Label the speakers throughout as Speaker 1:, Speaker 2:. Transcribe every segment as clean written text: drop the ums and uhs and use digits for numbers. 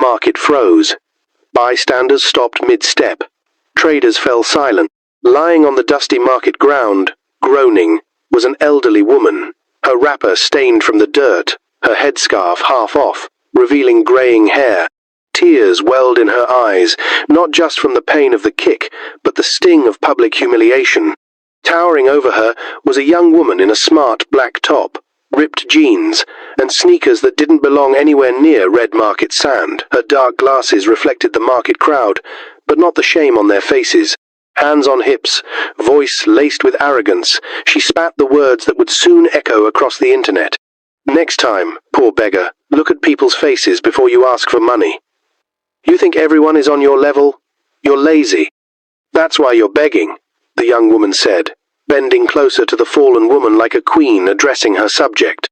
Speaker 1: market froze. Bystanders stopped mid-step. Traders fell silent. Lying on the dusty market ground, groaning, was an elderly woman, her wrapper stained from the dirt, her headscarf half off, revealing graying hair. Tears welled in her eyes, not just from the pain of the kick, but the sting of public humiliation. Towering over her was a young woman in a smart black top, ripped jeans, and sneakers that didn't belong anywhere near red market sand. Her dark glasses reflected the market crowd, but not the shame on their faces. Hands on hips, voice laced with arrogance, she spat the words that would soon echo across the internet. Next time, poor beggar, look at people's faces before you ask for money. You think everyone is on your level? You're lazy. That's why you're begging, the young woman said, bending closer to the fallen woman like a queen addressing her subject.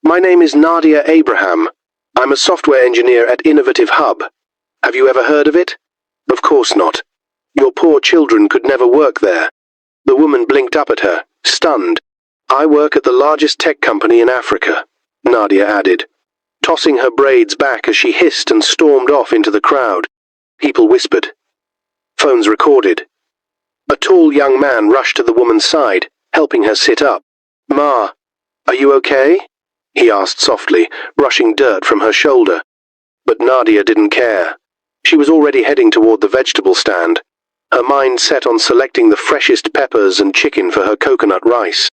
Speaker 1: My name is Nadia Abraham. I'm a software engineer at Innovative Hub. Have you ever heard of it? Of course not. Your poor children could never work there. The woman blinked up at her, stunned. I work at the largest tech company in Africa, Nadia added, tossing her braids back as she hissed and stormed off into the crowd. People whispered. Phones recorded. A tall young man rushed to the woman's side, helping her sit up. Ma, are you okay? He asked softly, brushing dirt from her shoulder. But Nadia didn't care. She was already heading toward the vegetable stand, her mind set on selecting the freshest peppers and chicken for her coconut rice.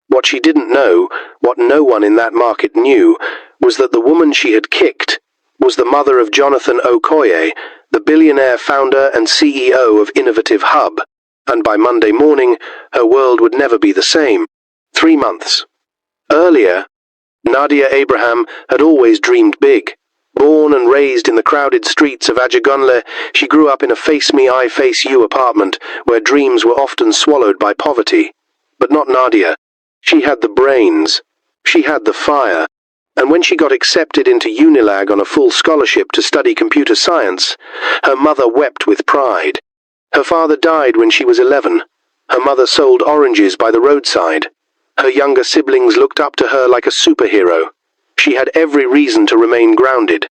Speaker 1: What she didn't know, what no one in that market knew, was that the woman she had kicked was the mother of Jonathan Okoye, the billionaire founder and CEO of Innovative Hub, and by Monday morning, her world would never be the same. 3 months. Earlier, Nadia Abraham had always dreamed big. Born and raised in the crowded streets of Ajagunle, she grew up in a face-me-I-face-you apartment where dreams were often swallowed by poverty. But not Nadia. She had the brains. She had the fire. And when she got accepted into Unilag on a full scholarship to study computer science, her mother wept with pride. Her father died when she was 11. Her mother sold oranges by the roadside. Her younger siblings looked up to her like a superhero. She had every reason to remain grounded,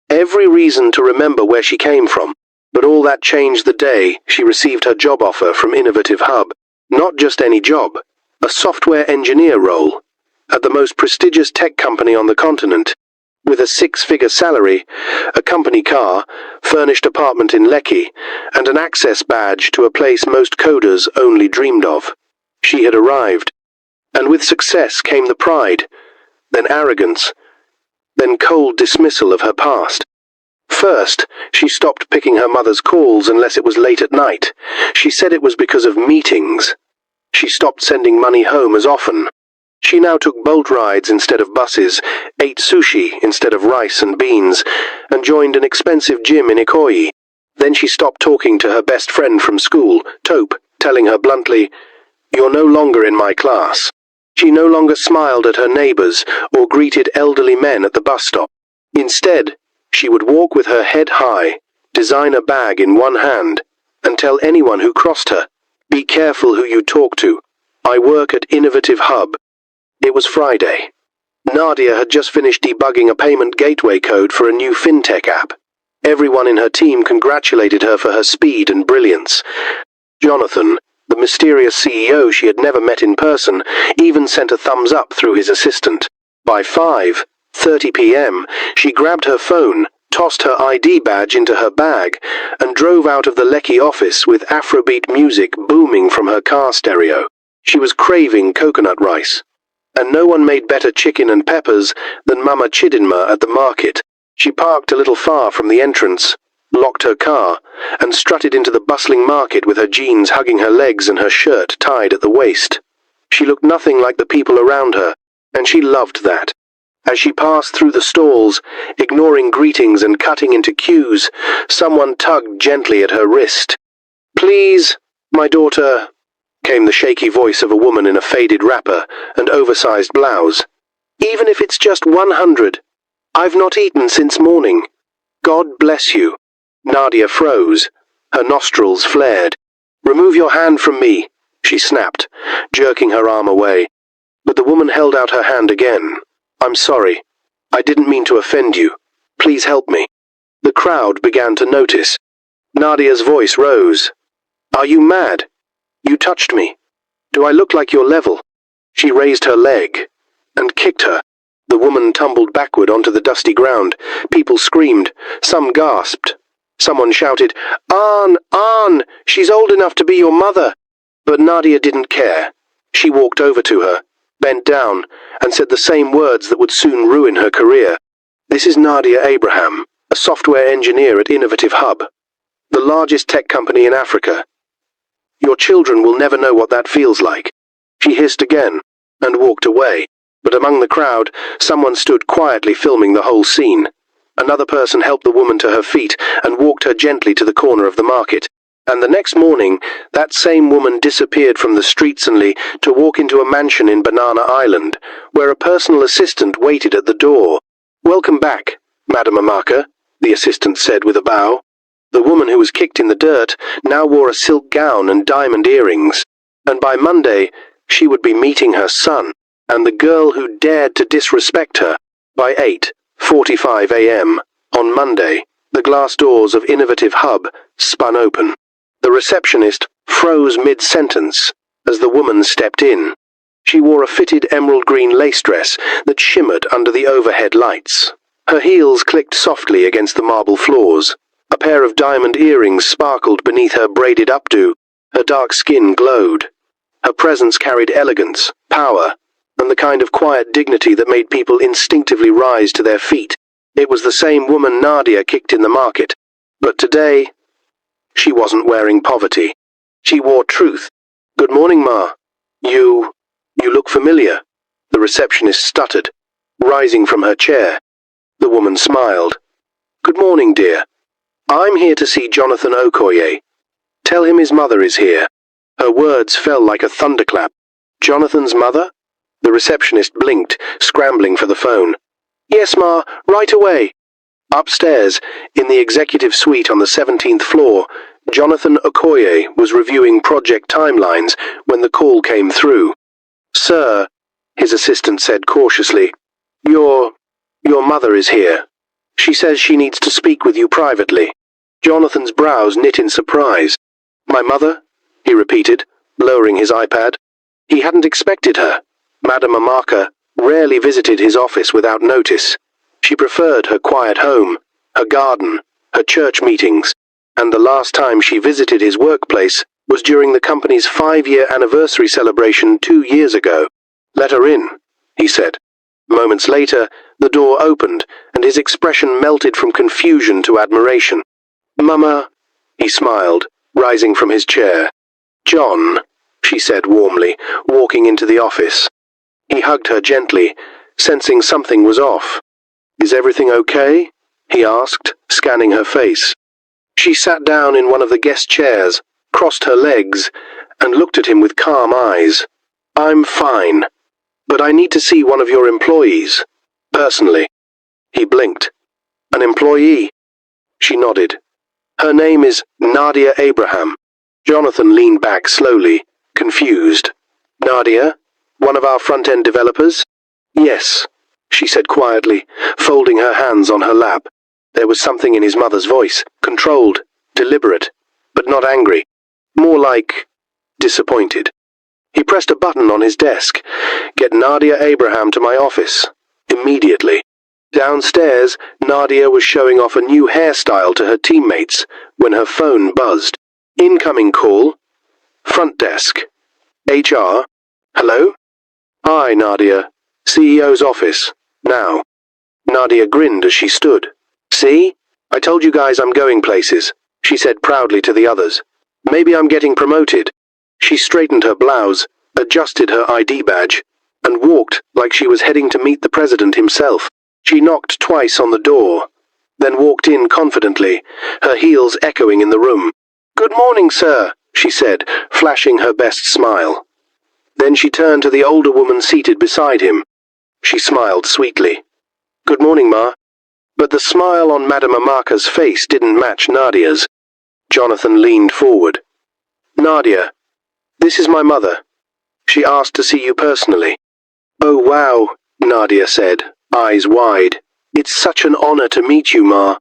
Speaker 1: every reason to remember where she came from. But all that changed the day she received her job offer from Innovative Hub. Not just any job, a software engineer role, at the most prestigious tech company on the continent, with a 6-figure salary, a company car, furnished apartment in Lekki, and an access badge to a place most coders only dreamed of. She had arrived. And with success came the pride, then arrogance, then cold dismissal of her past. First, she stopped picking her mother's calls unless it was late at night. She said it was because of meetings. She stopped sending money home as often. She now took boat rides instead of buses, ate sushi instead of rice and beans, and joined an expensive gym in Ikoyi. Then she stopped talking to her best friend from school, Taupe, telling her bluntly, "You're no longer in my class." She no longer smiled at her neighbors or greeted elderly men at the bus stop. Instead, she would walk with her head high, designer bag in one hand, and tell anyone who crossed her, "Be careful who you talk to. I work at Innovative Hub." It was Friday. Nadia had just finished debugging a payment gateway code for a new fintech app. Everyone in her team congratulated her for her speed and brilliance. Jonathan, the mysterious CEO she had never met in person, even sent a thumbs up through his assistant. By 5:30 p.m., she grabbed her phone, tossed her ID badge into her bag, and drove out of the Lekki office with Afrobeat music booming from her car stereo. She was craving coconut rice. And no one made better chicken and peppers than Mama Chidinma at the market. She parked a little far from the entrance, locked her car, and strutted into the bustling market with her jeans hugging her legs and her shirt tied at the waist. She looked nothing like the people around her, and she loved that. As she passed through the stalls, ignoring greetings and cutting into queues, someone tugged gently at her wrist. "Please, my daughter," came the shaky voice of a woman in a faded wrapper and oversized blouse. "Even if it's just 100. I've not eaten since morning. God bless you." Nadia froze. Her nostrils flared. "Remove your hand from me," she snapped, jerking her arm away. But the woman held out her hand again. "I'm sorry. I didn't mean to offend you. Please help me." The crowd began to notice. Nadia's voice rose. "Are you mad? You touched me. Do I look like your level?" She raised her leg and kicked her. The woman tumbled backward onto the dusty ground. People screamed. Some gasped. Someone shouted, "Arn, Arn, she's old enough to be your mother." But Nadia didn't care. She walked over to her, bent down, and said the same words that would soon ruin her career. "This is Nadia Abraham, a software engineer at Innovative Hub, the largest tech company in Africa. Your children will never know what that feels like." She hissed again and walked away. But among the crowd, someone stood quietly filming the whole scene. Another person helped the woman to her feet and walked her gently to the corner of the market. And the next morning, that same woman disappeared from the streets suddenly to walk into a mansion in Banana Island, where a personal assistant waited at the door. "Welcome back, Madam Amaka," the assistant said with a bow. The woman who was kicked in the dirt now wore a silk gown and diamond earrings. And by Monday, she would be meeting her son, and the girl who dared to disrespect her. By 8:45 a.m. on Monday, the glass doors of Innovative Hub spun open. The receptionist froze mid-sentence as the woman stepped in. She wore a fitted emerald green lace dress that shimmered under the overhead lights. Her heels clicked softly against the marble floors. A pair of diamond earrings sparkled beneath her braided updo. Her dark skin glowed. Her presence carried elegance, power, and the kind of quiet dignity that made people instinctively rise to their feet. It was the same woman Nadia kicked in the market. But today, she wasn't wearing poverty. She wore truth. "Good morning, Ma. You look familiar," the receptionist stuttered, rising from her chair. The woman smiled. "Good morning, dear. I'm here to see Jonathan Okoye. Tell him his mother is here." Her words fell like a thunderclap. "Jonathan's mother?" The receptionist blinked, scrambling for the phone. "Yes, Ma, right away." Upstairs, in the executive suite on the 17th floor, Jonathan Okoye was reviewing project timelines when the call came through. "Sir," his assistant said cautiously, your mother is here. She says she needs to speak with you privately." Jonathan's brows knit in surprise. "My mother?" he repeated, lowering his iPad. He hadn't expected her. Madame Amaka rarely visited his office without notice. She preferred her quiet home, her garden, her church meetings, and the last time she visited his workplace was during the company's 5-year anniversary celebration 2 years ago. "Let her in," he said. Moments later, the door opened, and his expression melted from confusion to admiration. "Mama," he smiled, rising from his chair. "John," she said warmly, walking into the office. He hugged her gently, sensing something was off. "Is everything okay?" he asked, scanning her face. She sat down in one of the guest chairs, crossed her legs, and looked at him with calm eyes. "I'm fine, but I need to see one of your employees, personally." He blinked. "An employee?" She nodded. "Her name is Nadia Abraham." Jonathan leaned back slowly, confused. "Nadia? One of our front-end developers?" "Yes," she said quietly, folding her hands on her lap. There was something in his mother's voice, controlled, deliberate, but not angry. More like disappointed. He pressed a button on his desk. "Get Nadia Abraham to my office. Immediately." Downstairs, Nadia was showing off a new hairstyle to her teammates when her phone buzzed. "Incoming call. Front desk. HR. Hello?" "Hi, Nadia. CEO's office. Now." Nadia grinned as she stood. "See? I told you guys I'm going places," she said proudly to the others. "Maybe I'm getting promoted." She straightened her blouse, adjusted her ID badge, and walked like she was heading to meet the president himself. She knocked twice on the door, then walked in confidently, her heels echoing in the room. "Good morning, sir," she said, flashing her best smile. Then she turned to the older woman seated beside him. She smiled sweetly. "Good morning, Ma." But the smile on Madame Amaka's face didn't match Nadia's. Jonathan leaned forward. "Nadia, this is my mother. She asked to see you personally." "Oh, wow," Nadia said, eyes wide. "It's such an honor to meet you, Ma."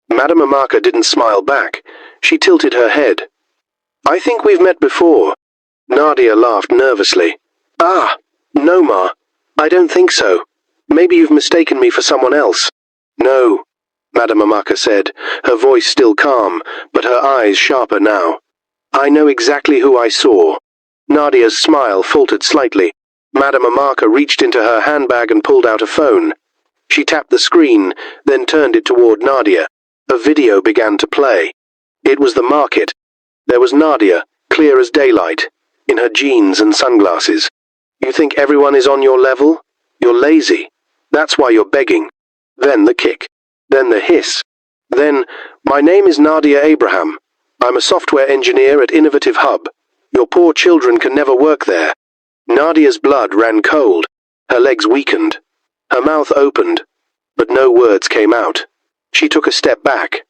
Speaker 1: Madame Amaka didn't smile back. She tilted her head. I think we've met before. Nadia laughed nervously. Ah, no, Ma. I don't think so. Maybe you've mistaken me for someone else. No, Madame Amaka said, her voice still calm, but her eyes sharper now. I know exactly who I saw. Nadia's smile faltered slightly. Madame Amaka reached into her handbag and pulled out a phone. She tapped the screen, then turned it toward Nadia. A video began to play. It was the market. There was Nadia, clear as daylight, in her jeans and sunglasses. You think everyone is on your level? You're lazy. That's why you're begging. Then the kick. Then the hiss. Then, my name is Nadia Abraham. I'm a software engineer at Innovative Hub. Your poor children can never work there. Nadia's blood ran cold. Her legs weakened. Her mouth opened, but no words came out. She took a step back,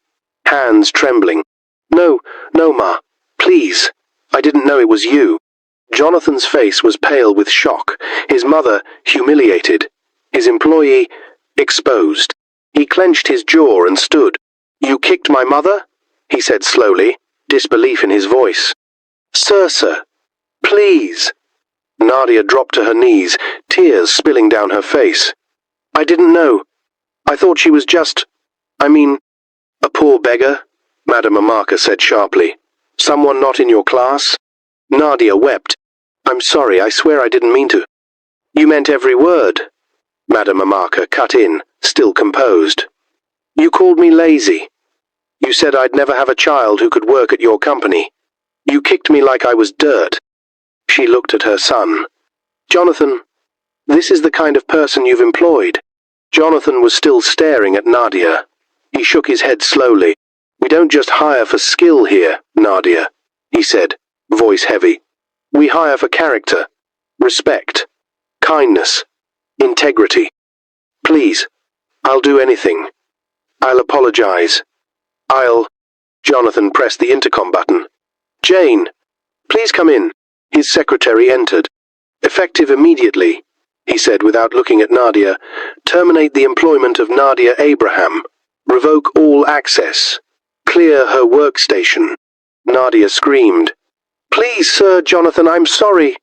Speaker 1: hands trembling. No, Ma. Please. I didn't know it was you. Jonathan's face was pale with shock, his mother humiliated, his employee exposed. He clenched his jaw and stood. You kicked my mother? He said slowly, disbelief in his voice. Sir, please. Nadia dropped to her knees, tears spilling down her face. I didn't know. I thought she was just, a poor beggar, Madame Amaka said sharply. Someone not in your class? Nadia wept. I'm sorry, I swear I didn't mean to. You meant every word. Madame Amaka cut in, still composed. You called me lazy. You said I'd never have a child who could work at your company. You kicked me like I was dirt. She looked at her son. Jonathan, this is the kind of person you've employed. Jonathan was still staring at Nadia. He shook his head slowly. We don't just hire for skill here, Nadia, he said, voice heavy. We hire for character, respect, kindness, integrity. Please, I'll do anything. I'll apologize. Jonathan pressed the intercom button. Jane, please come in. His secretary entered. Effective immediately, he said without looking at Nadia. Terminate the employment of Nadia Abraham. Revoke all access. Clear her workstation. Nadia screamed. Please, Sir Jonathan, I'm sorry.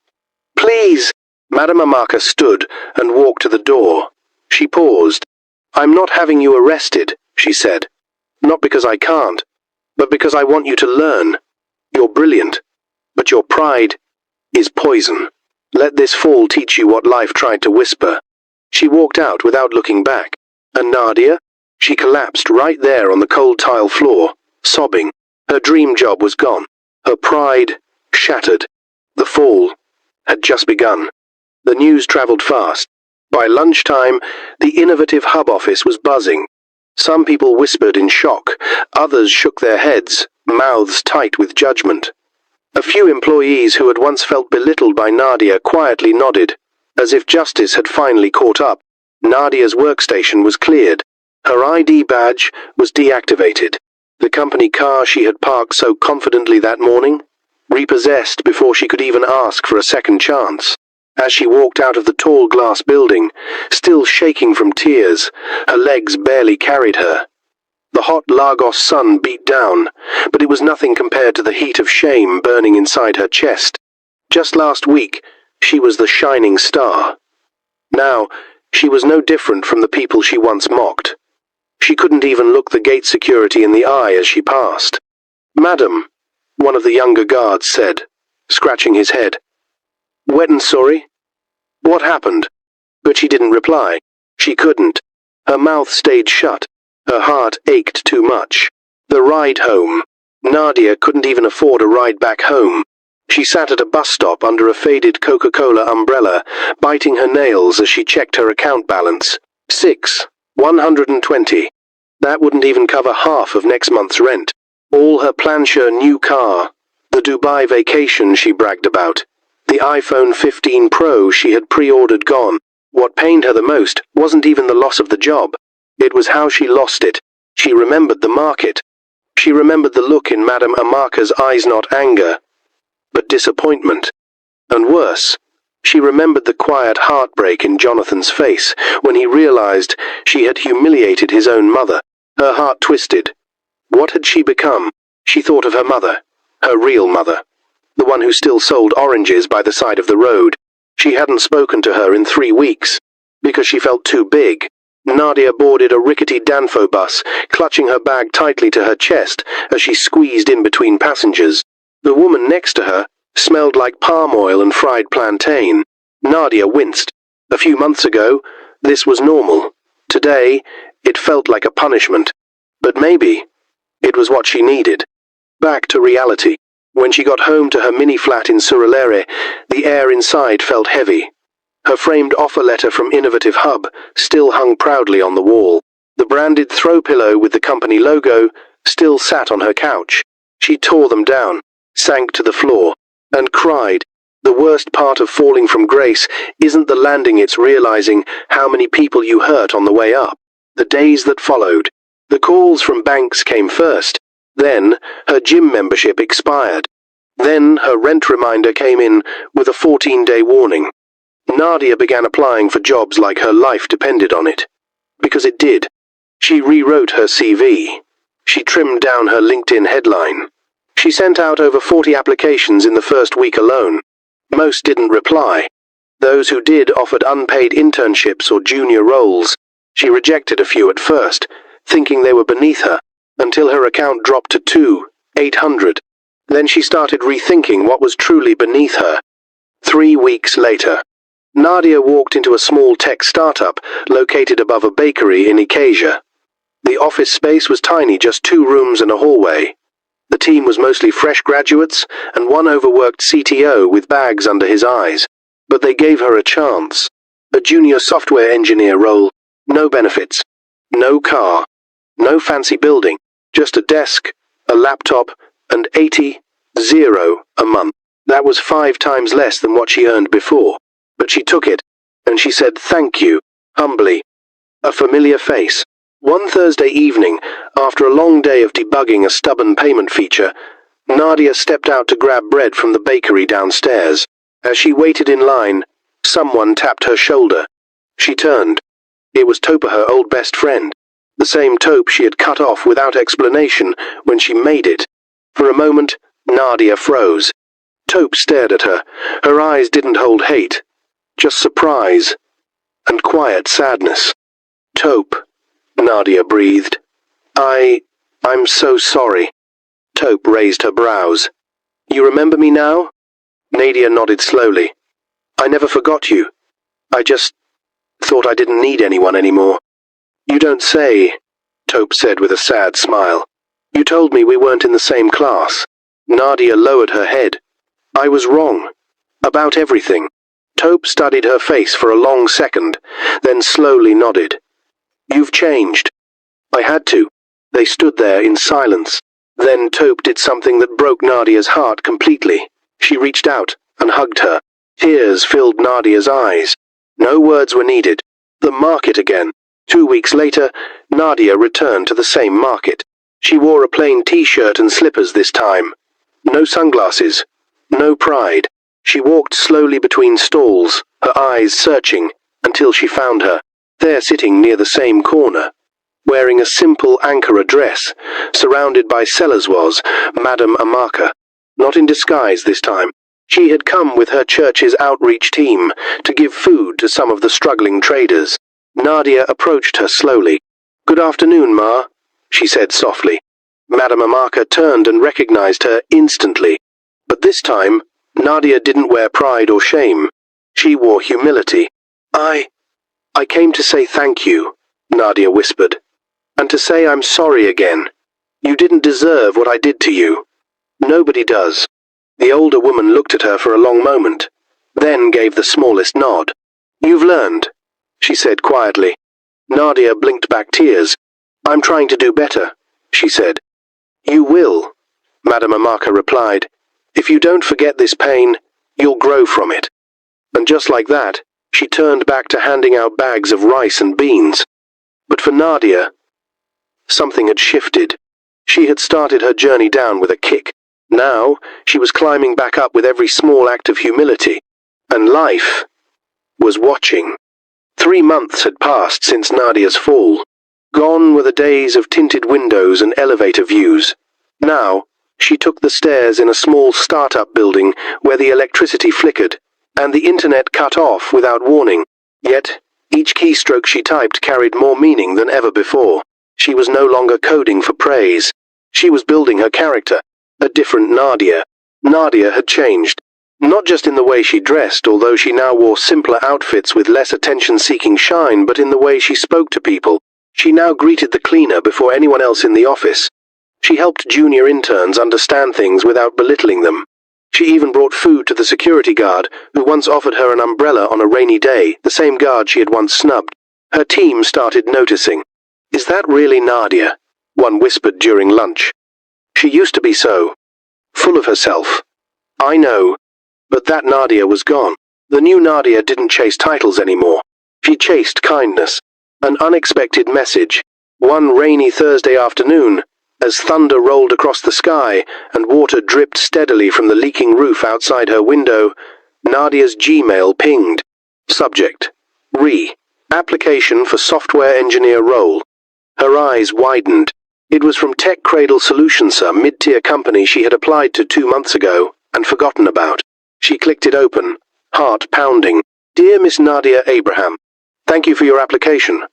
Speaker 1: Please. Madame Amaka stood and walked to the door. She paused. I'm not having you arrested, she said. Not because I can't, but because I want you to learn. You're brilliant, but your pride is poison. Let this fall teach you what life tried to whisper. She walked out without looking back. And Nadia? She collapsed right there on the cold tile floor, sobbing. Her dream job was gone. Her pride shattered. The fall had just begun. The news traveled fast. By lunchtime, the Innovative Hub office was buzzing. Some people whispered in shock. Others shook their heads, mouths tight with judgment. A few employees who had once felt belittled by Nadia quietly nodded, as if justice had finally caught up. Nadia's workstation was cleared. Her ID badge was deactivated. The company car she had parked so confidently that morning, repossessed before she could even ask for a second chance. As she walked out of the tall glass building, still shaking from tears, her legs barely carried her. The hot Lagos sun beat down, but it was nothing compared to the heat of shame burning inside her chest. Just last week, she was the shining star. Now, she was no different from the people she once mocked. She couldn't even look the gate security in the eye as she passed. Madam, one of the younger guards said, scratching his head. Wet and sorry? What happened? But she didn't reply. She couldn't. Her mouth stayed shut. Her heart ached too much. The ride home. Nadia couldn't even afford a ride back home. She sat at a bus stop under a faded Coca-Cola umbrella, biting her nails as she checked her account balance. 120. That wouldn't even cover half of next month's rent. All her Plancher new car. The Dubai vacation she bragged about. The iPhone 15 Pro she had pre-ordered gone. What pained her the most wasn't even the loss of the job. It was how she lost it. She remembered the market. She remembered the look in Madame Amaka's eyes, not anger, but disappointment. And worse, she remembered the quiet heartbreak in Jonathan's face when he realized she had humiliated his own mother. Her heart twisted. What had she become? She thought of her mother, her real mother, the one who still sold oranges by the side of the road. She hadn't spoken to her in 3 weeks, because she felt too big. Nadia boarded a rickety Danfo bus, clutching her bag tightly to her chest as she squeezed in between passengers. The woman next to her smelled like palm oil and fried plantain. Nadia winced. A few months ago, this was normal. Today, it felt like a punishment. But maybe it was what she needed. Back to reality. When she got home to her mini-flat in Surulere, the air inside felt heavy. Her framed offer letter from Innovative Hub still hung proudly on the wall. The branded throw pillow with the company logo still sat on her couch. She tore them down, sank to the floor, and cried. The worst part of falling from grace isn't the landing, it's realizing how many people you hurt on the way up. The days that followed. The calls from banks came first. Then her gym membership expired. Then her rent reminder came in with a 14-day warning. Nadia began applying for jobs like her life depended on it. Because it did. She rewrote her CV. She trimmed down her LinkedIn headline. She sent out over 40 applications in the first week alone. Most didn't reply. Those who did offered unpaid internships or junior roles. She rejected a few at first, thinking they were beneath her, until her account dropped to 800. Then she started rethinking what was truly beneath her. 3 weeks later, Nadia walked into a small tech startup located above a bakery in Ikeja. The office space was tiny, just 2 rooms and a hallway. The team was mostly fresh graduates and one overworked CTO with bags under his eyes. But they gave her a chance. A junior software engineer role, no benefits, no car, no fancy building, just a desk, a laptop, and 80 a month. That was 5 times less than what she earned before. But she took it, and she said thank you, humbly. A familiar face. One Thursday evening, after a long day of debugging a stubborn payment feature, Nadia stepped out to grab bread from the bakery downstairs. As she waited in line, someone tapped her shoulder. She turned. It was Topa, her old best friend. The same Tope she had cut off without explanation when she made it. For a moment, Nadia froze. Tope stared at her. Her eyes didn't hold hate, just surprise and quiet sadness. Tope, Nadia breathed. I'm so sorry. Tope raised her brows. You remember me now? Nadia nodded slowly. I never forgot you. I just thought I didn't need anyone anymore. You don't say, Tope said with a sad smile. You told me we weren't in the same class. Nadia lowered her head. I was wrong. About everything. Tope studied her face for a long second, then slowly nodded. You've changed. I had to. They stood there in silence. Then Tope did something that broke Nadia's heart completely. She reached out and hugged her. Tears filled Nadia's eyes. No words were needed. The market again. 2 weeks later, Nadia returned to the same market. She wore a plain t-shirt and slippers this time. No sunglasses. No pride. She walked slowly between stalls, her eyes searching, until she found her, there sitting near the same corner. Wearing a simple Ankara dress, surrounded by sellers was Madame Amaka. Not in disguise this time. She had come with her church's outreach team to give food to some of the struggling traders. Nadia approached her slowly. Good afternoon, Ma, she said softly. Madame Amaka turned and recognized her instantly. But this time, Nadia didn't wear pride or shame. She wore humility. I came to say thank you, Nadia whispered. And to say I'm sorry again. You didn't deserve what I did to you. Nobody does. The older woman looked at her for a long moment, then gave the smallest nod. You've learned, she said quietly. Nadia blinked back tears. I'm trying to do better, she said. You will, Madame Amaka replied. If you don't forget this pain, you'll grow from it. And just like that, she turned back to handing out bags of rice and beans. But for Nadia, something had shifted. She had started her journey down with a kick. Now, she was climbing back up with every small act of humility. And life was watching. 3 months had passed since Nadia's fall. Gone were the days of tinted windows and elevator views. Now, she took the stairs in a small startup building where the electricity flickered, and the internet cut off without warning. Yet, each keystroke she typed carried more meaning than ever before. She was no longer coding for praise. She was building her character, a different Nadia. Nadia had changed. Not just in the way she dressed, although she now wore simpler outfits with less attention-seeking shine, but in the way she spoke to people. She now greeted the cleaner before anyone else in the office. She helped junior interns understand things without belittling them. She even brought food to the security guard, who once offered her an umbrella on a rainy day, the same guard she had once snubbed. Her team started noticing. "Is that really Nadia?" one whispered during lunch. "She used to be so. Full of herself." "I know. But that Nadia was gone." The new Nadia didn't chase titles anymore. She chased kindness. An unexpected message. One rainy Thursday afternoon, as thunder rolled across the sky and water dripped steadily from the leaking roof outside her window, Nadia's Gmail pinged. Subject: Application for software engineer role. Her eyes widened. It was from Tech Cradle Solutions, a mid-tier company she had applied to 2 months ago and forgotten about. She clicked it open, heart pounding. "Dear Miss Nadia Abraham, thank you for your application.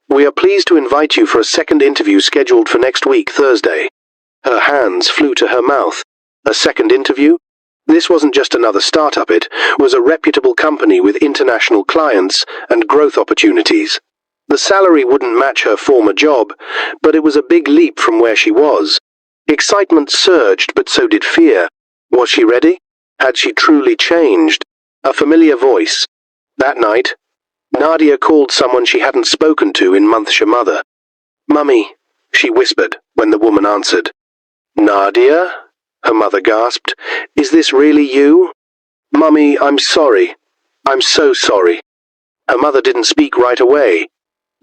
Speaker 1: We are pleased to invite you for a second interview scheduled for next week, Thursday." Her hands flew to her mouth. A second interview? This wasn't just another startup, it was a reputable company with international clients and growth opportunities. The salary wouldn't match her former job, but it was a big leap from where she was. Excitement surged, but so did fear. Was she ready? Had she truly changed? A familiar voice. That night, Nadia called someone she hadn't spoken to in months. Her mother. "Mummy," she whispered when the woman answered. "Nadia?" her mother gasped. "Is this really you?" "Mummy, I'm sorry. I'm so sorry." Her mother didn't speak right away.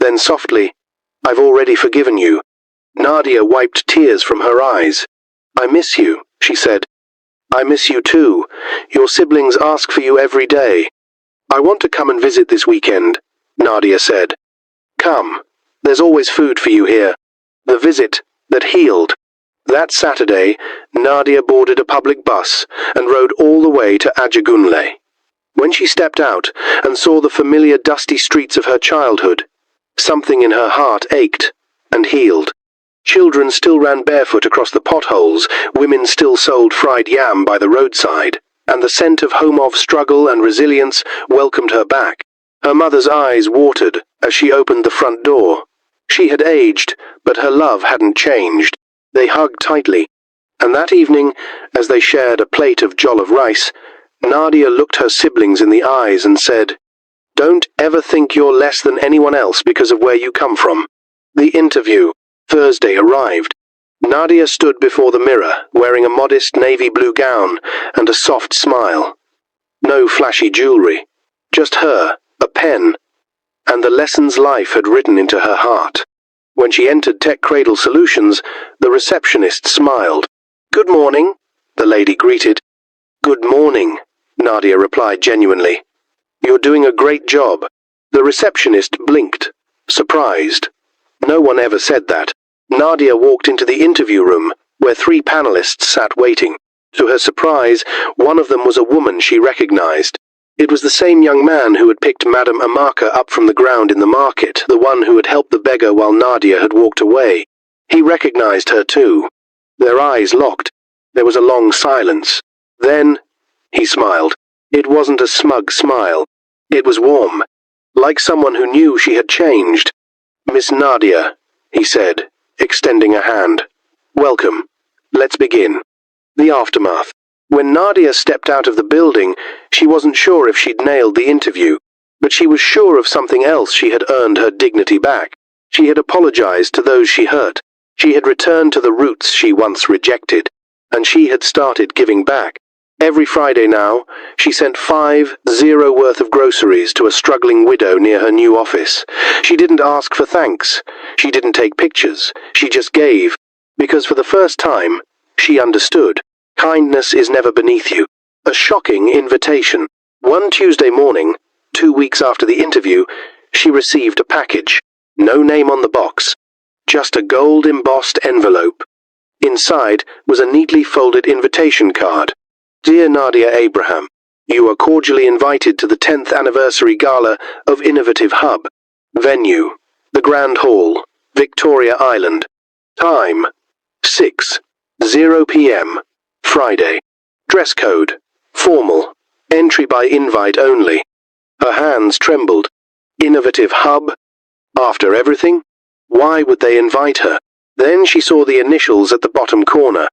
Speaker 1: Then softly, "I've already forgiven you." Nadia wiped tears from her eyes. "I miss you," she said. "I miss you too. Your siblings ask for you every day." "I want to come and visit this weekend," Nadia said. "Come. There's always food for you here." The visit that healed. That Saturday, Nadia boarded a public bus and rode all the way to Ajagunle. When she stepped out and saw the familiar dusty streets of her childhood, something in her heart ached and healed. Children still ran barefoot across the potholes, women still sold fried yam by the roadside, and the scent of home-of struggle and resilience welcomed her back. Her mother's eyes watered as she opened the front door. She had aged, but her love hadn't changed. They hugged tightly, and that evening, as they shared a plate of jollof rice, Nadia looked her siblings in the eyes and said, "Don't ever think you're less than anyone else because of where you come from." The interview, Thursday, arrived. Nadia stood before the mirror, wearing a modest navy blue gown and a soft smile. No flashy jewelry, just her, a pen, and the lessons life had written into her heart. When she entered Tech Cradle Solutions, the receptionist smiled. "Good morning," the lady greeted. "Good morning," Nadia replied genuinely. "You're doing a great job." The receptionist blinked, surprised. No one ever said that. Nadia walked into the interview room, where 3 panelists sat waiting. To her surprise, one of them was a woman she recognized. It was the same young man who had picked Madame Amaka up from the ground in the market, the one who had helped the beggar while Nadia had walked away. He recognized her too. Their eyes locked. There was a long silence. Then, he smiled. It wasn't a smug smile. It was warm, like someone who knew she had changed. "Miss Nadia," he said, extending a hand. "Welcome. Let's begin." The aftermath. When Nadia stepped out of the building, she wasn't sure if she'd nailed the interview, but she was sure of something else. She had earned her dignity back. She had apologized to those she hurt. She had returned to the roots she once rejected, and she had started giving back. Every Friday now, she sent $50 worth of groceries to a struggling widow near her new office. She didn't ask for thanks. She didn't take pictures. She just gave, because for the first time, she understood. Kindness is never beneath you. A shocking invitation. One Tuesday morning, 2 weeks after the interview, she received a package. No name on the box, just a gold-embossed envelope. Inside was a neatly folded invitation card. Dear Nadia Abraham, you are cordially invited to the 10th anniversary gala of Innovative Hub. Venue, the Grand Hall, Victoria Island. Time, 6:00 p.m. Friday. Dress code, formal. Entry by invite only. Her hands trembled. Innovative Hub? After everything? Why would they invite her? Then she saw the initials at the bottom corner.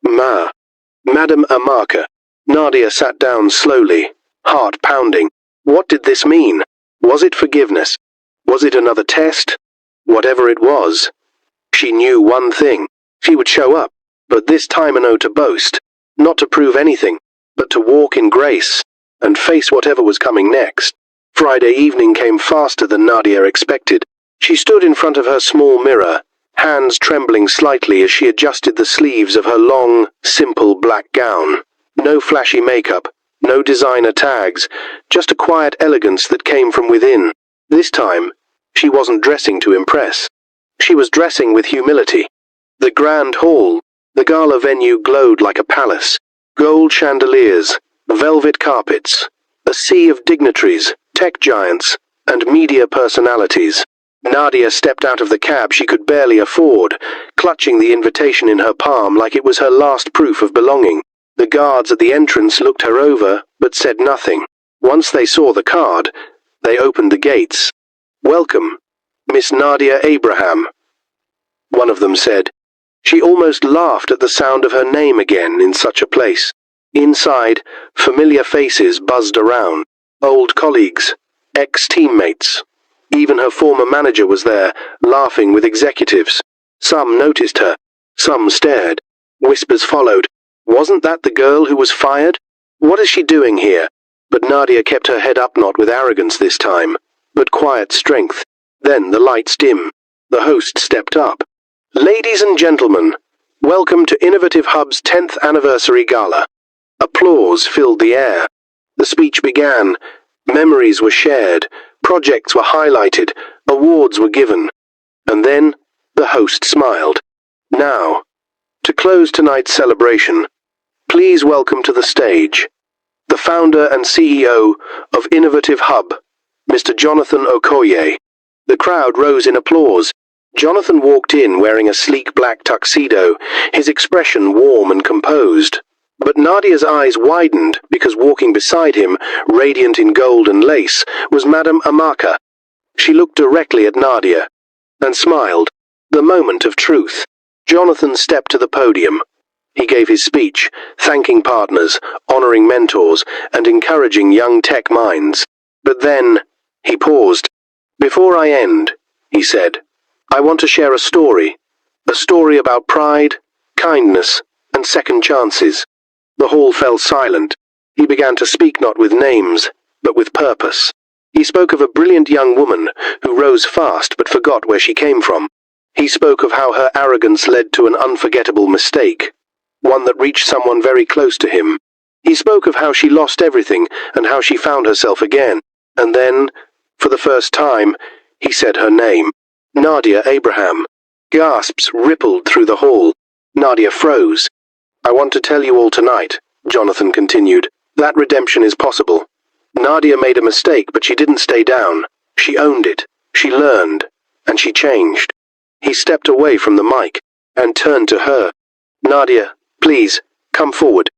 Speaker 1: Madam Amaka. Nadia sat down slowly, heart pounding. What did this mean? Was it forgiveness? Was it another test? Whatever it was. She knew one thing. She would show up, but this time no to boast. Not to prove anything, but to walk in grace, and face whatever was coming next. Friday evening came faster than Nadia expected. She stood in front of her small mirror, hands trembling slightly as she adjusted the sleeves of her long, simple black gown. No flashy makeup, no designer tags, just a quiet elegance that came from within. This time, she wasn't dressing to impress. She was dressing with humility. The Grand Hall, the gala venue glowed like a palace. Gold chandeliers, velvet carpets, a sea of dignitaries, tech giants, and media personalities. Nadia stepped out of the cab she could barely afford, clutching the invitation in her palm like it was her last proof of belonging. The guards at the entrance looked her over, but said nothing. Once they saw the card, they opened the gates. Welcome, Miss Nadia Abraham, one of them said. She almost laughed at the sound of her name again in such a place. Inside, familiar faces buzzed around. Old colleagues, ex-teammates. Even her former manager was there, laughing with executives. Some noticed her. Some stared. Whispers followed. Wasn't that the girl who was fired? What is she doing here? But Nadia kept her head up, not with arrogance this time, but quiet strength. Then the lights dim. The host stepped up. Ladies and gentlemen, welcome to Innovative Hub's 10th anniversary gala. Applause filled the air. The speech began. Memories were shared. Projects were highlighted. Awards were given. And then the host smiled. Now, to close tonight's celebration, please welcome to the stage the founder and CEO of Innovative Hub, Mr. Jonathan Okoye. The crowd rose in applause. Jonathan walked in wearing a sleek black tuxedo, his expression warm and composed. But Nadia's eyes widened because walking beside him, radiant in gold and lace, was Madame Amaka. She looked directly at Nadia and smiled. The moment of truth. Jonathan stepped to the podium. He gave his speech, thanking partners, honoring mentors, and encouraging young tech minds. But then, he paused. Before I end, he said, I want to share a story about pride, kindness, and second chances. The hall fell silent. He began to speak not with names, but with purpose. He spoke of a brilliant young woman who rose fast but forgot where she came from. He spoke of how her arrogance led to an unforgettable mistake, one that reached someone very close to him. He spoke of how she lost everything and how she found herself again. And then, for the first time, he said her name. Nadia Abraham. Gasps rippled through the hall. Nadia froze. I want to tell you all tonight, Jonathan continued, that redemption is possible. Nadia made a mistake, but she didn't stay down. She owned it. She learned. And she changed. He stepped away from the mic and turned to her. Nadia, please, come forward.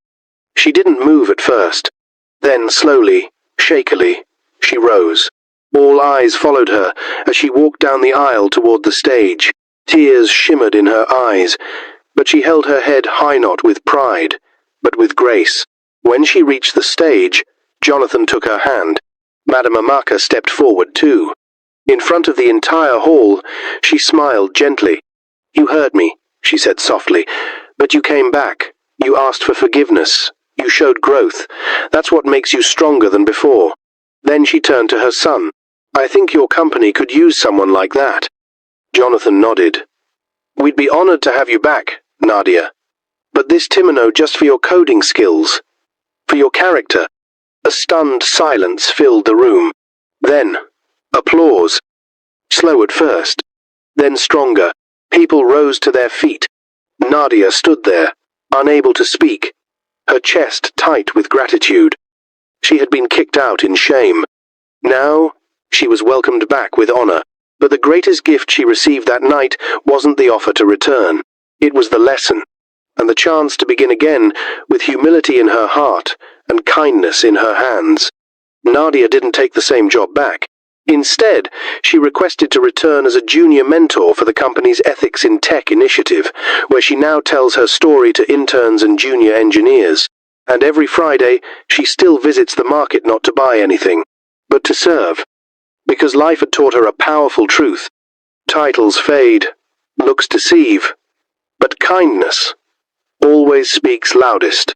Speaker 1: She didn't move at first. Then slowly, shakily, she rose. All eyes followed her as she walked down the aisle toward the stage. Tears shimmered in her eyes, but she held her head high, not with pride, but with grace. When she reached the stage, Jonathan took her hand. Madame Amaka stepped forward too. In front of the entire hall, she smiled gently. You heard me, she said softly, but you came back. You asked for forgiveness. You showed growth. That's what makes you stronger than before. Then she turned to her son. I think your company could use someone like that. Jonathan nodded. We'd be honored to have you back, Nadia. But this Timino just for your coding skills. For your character. A stunned silence filled the room. Then, applause. Slow at first, then stronger. People rose to their feet. Nadia stood there, unable to speak, her chest tight with gratitude. She had been kicked out in shame. Now, she was welcomed back with honor. But the greatest gift she received that night wasn't the offer to return. It was the lesson, and the chance to begin again with humility in her heart and kindness in her hands. Nadia didn't take the same job back. Instead, she requested to return as a junior mentor for the company's Ethics in Tech initiative, where she now tells her story to interns and junior engineers. And every Friday, she still visits the market not to buy anything, but to serve. Because life had taught her a powerful truth. Titles fade, looks deceive, but kindness always speaks loudest.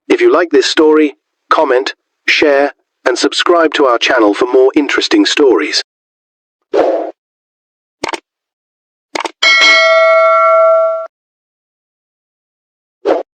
Speaker 1: If you like this story, comment, share, and subscribe to our channel for more interesting stories.